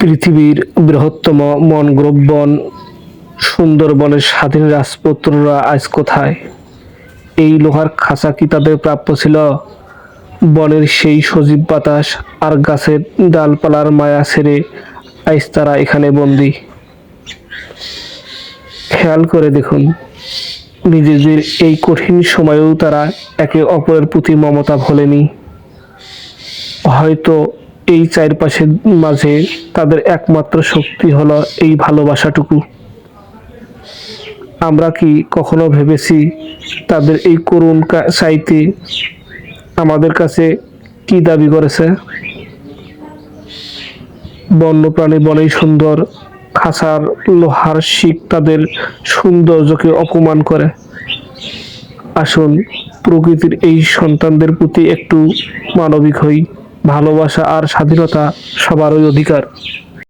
পৃথিবীর বৃহত্তম ম্যানগ্রোভ বন সুন্দরবনের স্বাধীন রাজপুত্ররা আজ কোথায়? এই লোহার খাঁচা কি তাদের প্রাপ্য ছিল? বনের সেই সজীব বাতাস আর গাছের ডালপালার মায়া ছেড়ে আজ তারা এখানে বন্দী। খেয়াল করে দেখুন, নিজেদের এই কঠিন সময়েও তারা একে অপরের প্রতি মমতা ভোলেনি। হয়তো এই চারপাশের মাঝে তাদের একমাত্র শক্তি হলো এই ভালোবাসাটুকু। আমরা কি কখনো ভেবেছি তাদের এই করুণ চাইতে আমাদের কাছে কি দাবি করেছে? বন্যপ্রাণী বনেই সুন্দর, খাঁচার লোহার শিক তাদের সৌন্দর্যকে অপমান করে। আসুন প্রকৃতির এই সন্তানদের প্রতি একটু মানবিক হই। ভালোবাসা আর স্বাধীনতা সবারই অধিকার।